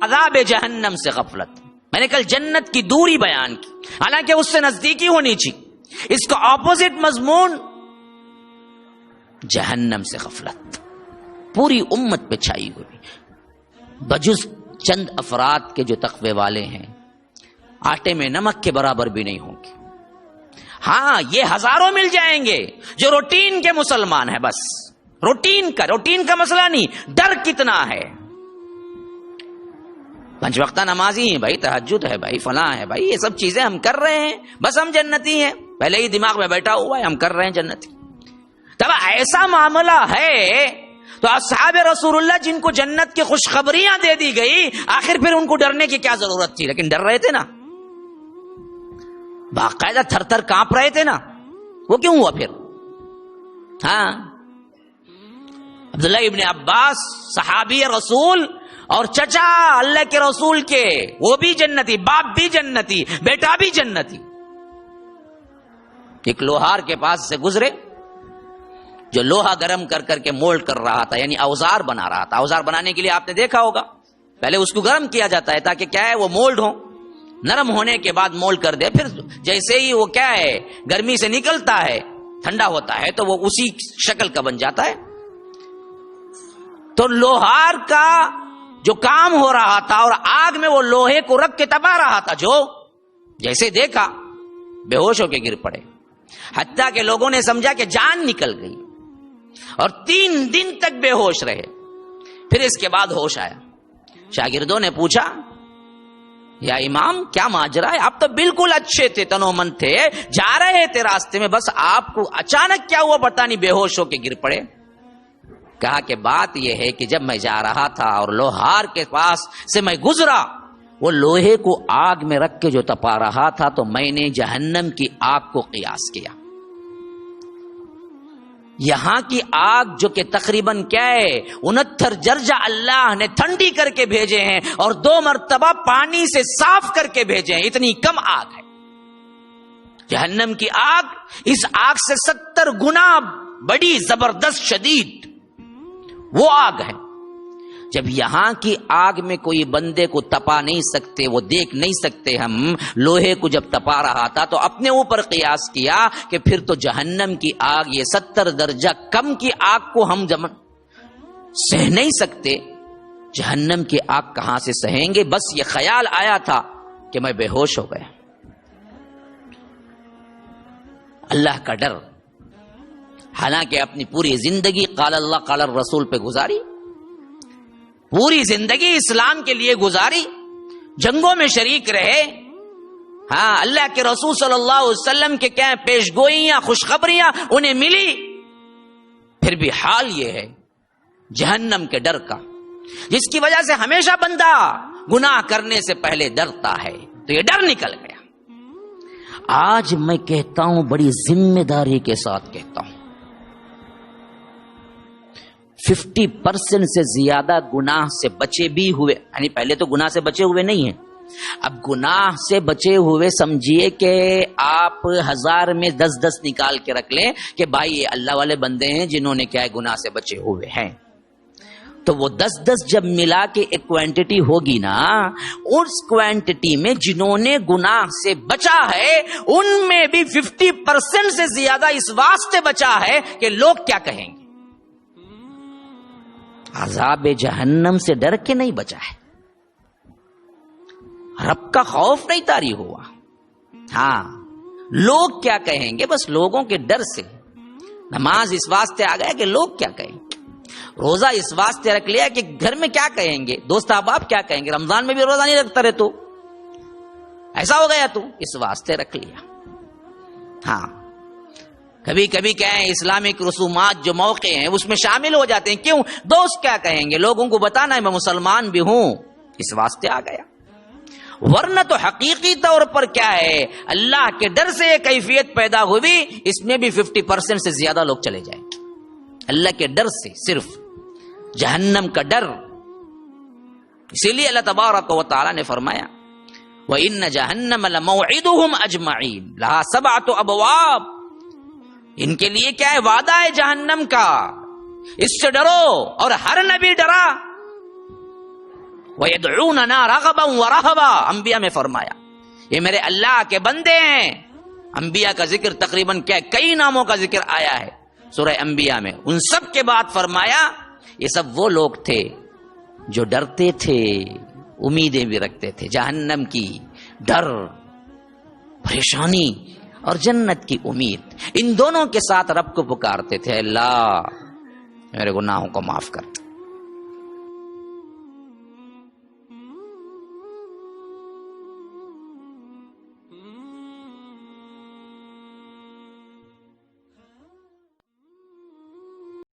عذاب جہنم سے غفلت. میں نے کل جنت کی دوری بیان کی، حالانکہ اس سے نزدیکی ہونی چاہیے. اس کا اپوزٹ مضمون جہنم سے غفلت پوری امت پہ چھائی ہوئی، بجز چند افراد کے جو تقوی والے ہیں آٹے میں نمک کے برابر بھی نہیں ہوں گے. ہاں یہ ہزاروں مل جائیں گے جو روٹین کے مسلمان ہیں، بس روٹین کا مسئلہ نہیں، ڈر کتنا ہے. پنج وقتہ نمازی ہیں بھائی، تہجد ہے بھائی، فلاں ہے بھائی، یہ سب چیزیں ہم کر رہے ہیں، بس ہم جنتی ہیں، پہلے ہی دماغ میں بیٹھا ہوا ہے ہم کر رہے ہیں جنتی. تب ایسا معاملہ ہے تو اصحاب رسول اللہ جن کو جنت کی خوشخبریاں دے دی گئی، آخر پھر ان کو ڈرنے کی کیا ضرورت تھی؟ لیکن ڈر رہے تھے نا، باقاعدہ تھر تھر کانپ رہے تھے نا. وہ کیوں ہوا پھر؟ ہاں عبداللہ ابن عباس صحابی رسول اور چچا اللہ کے رسول کے، وہ بھی جنتی، باپ بھی جنتی، بیٹا بھی جنتی. ایک لوہار کے پاس سے گزرے جو لوہا گرم کر کر کے مولڈ کر رہا تھا، یعنی اوزار بنا رہا تھا. اوزار بنانے کے لیے آپ نے دیکھا ہوگا پہلے اس کو گرم کیا جاتا ہے تاکہ کیا ہے وہ مولڈ ہو، نرم ہونے کے بعد مولڈ کر دے. پھر جیسے ہی وہ کیا ہے گرمی سے نکلتا ہے، ٹھنڈا ہوتا ہے، تو وہ اسی شکل کا بن جاتا ہے. تو لوہار کا جو کام ہو رہا تھا اور آگ میں وہ لوہے کو رکھ کے تپا رہا تھا، جو جیسے دیکھا بے ہوش ہو کے گر پڑے، حتیٰ کہ لوگوں نے سمجھا کہ جان نکل گئی اور 3 دن تک بے ہوش رہے. پھر اس کے بعد ہوش آیا. شاگردوں نے پوچھا یا امام کیا ماجرا ہے؟ آپ تو بالکل اچھے تھے، تنو من تھے، جا رہے تھے راستے میں، بس آپ کو اچانک کیا ہوا پتہ نہیں بے ہوش ہو کے گر پڑے. کہا کہ بات یہ ہے کہ جب میں جا رہا تھا اور لوہار کے پاس سے میں گزرا، وہ لوہے کو آگ میں رکھ کے جو تپا رہا تھا، تو میں نے جہنم کی آگ کو قیاس کیا. یہاں کی آگ جو کہ تقریباً کیا ہے 69 درجہ اللہ نے ٹھنڈی کر کے بھیجے ہیں اور 2 مرتبہ پانی سے صاف کر کے بھیجے ہیں، اتنی کم آگ ہے. جہنم کی آگ اس آگ سے 70 گنا بڑی، زبردست، شدید وہ آگ ہے. جب یہاں کی آگ میں کوئی بندے کو تپا نہیں سکتے، وہ دیکھ نہیں سکتے، ہم لوہے کو جب تپا رہا تھا تو اپنے اوپر قیاس کیا کہ پھر تو جہنم کی آگ، یہ 70 درجہ کم کی آگ کو ہم سہ نہیں سکتے، جہنم کی آگ کہاں سے سہیں گے؟ بس یہ خیال آیا تھا کہ میں بے ہوش ہو گیا. اللہ کا ڈر، حالانکہ اپنی پوری زندگی قال اللہ قال الرسول پہ گزاری، پوری زندگی اسلام کے لیے گزاری، جنگوں میں شریک رہے. ہاں اللہ کے رسول صلی اللہ علیہ وسلم کے کیا پیش گوئیاں، خوشخبریاں انہیں ملی، پھر بھی حال یہ ہے جہنم کے ڈر کا، جس کی وجہ سے ہمیشہ بندہ گناہ کرنے سے پہلے ڈرتا ہے. تو یہ ڈر نکل گیا. آج میں کہتا ہوں، بڑی ذمہ داری کے ساتھ کہتا ہوں، 50% سے زیادہ گناہ سے بچے بھی ہوئے، یعنی پہلے تو گناہ سے بچے ہوئے نہیں ہیں، اب گناہ سے بچے ہوئے سمجھیے کہ آپ 1000 میں 10 نکال کے رکھ لیں کہ بھائی یہ اللہ والے بندے ہیں جنہوں نے کیا ہے گناہ سے بچے ہوئے ہیں. تو وہ 10 جب ملا کے ایک کوانٹٹی ہوگی نا، اس کوانٹٹی میں جنہوں نے گناہ سے بچا ہے ان میں بھی 50% سے زیادہ اس واسطے بچا ہے کہ لوگ کیا کہیں گے. عذاب جہنم سے ڈر کے نہیں بچا ہے، رب کا خوف نہیں طاری ہوا. ہاں لوگ کیا کہیں گے، بس لوگوں کے ڈر سے نماز اس واسطے آ گیا کہ لوگ کیا کہیں گے، روزہ اس واسطے رکھ لیا کہ گھر میں کیا کہیں گے، دوست احباب کیا کہیں گے، رمضان میں بھی روزہ نہیں رکھتا رہے تو ایسا ہو گیا، تو اس واسطے رکھ لیا. ہاں کبھی کبھی کیا ہے اسلامک رسومات جو موقع ہیں اس میں شامل ہو جاتے ہیں، کیوں؟ دوست کیا کہیں گے، لوگوں کو بتانا ہے میں مسلمان بھی ہوں، اس واسطے آ گیا. ورنہ تو حقیقی طور پر کیا ہے اللہ کے ڈر سے یہ کیفیت پیدا ہوئی، اس میں بھی 50% سے زیادہ لوگ چلے جائیں گے اللہ کے ڈر سے، صرف جہنم کا ڈر. اسی لیے اللہ تبارک و تعالی نے فرمایا وَإِنَّ جَهَنَّمَ لَمَوْعِدُهُمْ أَجْمَعِينَ لَهَا 7 أَبْوَابٍ. ان کے لیے کیا ہے وعدہ ہے جہنم کا، اس سے ڈرو. اور ہر نبی ڈرا، وَيَدْعُونَنَا رَغَبًا وَرَهَبًا، انبیاء میں فرمایا یہ میرے اللہ کے بندے ہیں. انبیاء کا ذکر تقریباً کئی ناموں کا ذکر آیا ہے سورہ انبیاء میں. ان سب کے بعد فرمایا یہ سب وہ لوگ تھے جو ڈرتے تھے، امیدیں بھی رکھتے تھے، جہنم کی ڈر، پریشانی اور جنت کی امید، ان دونوں کے ساتھ رب کو پکارتے تھے اللہ میرے گناہوں کو معاف کر.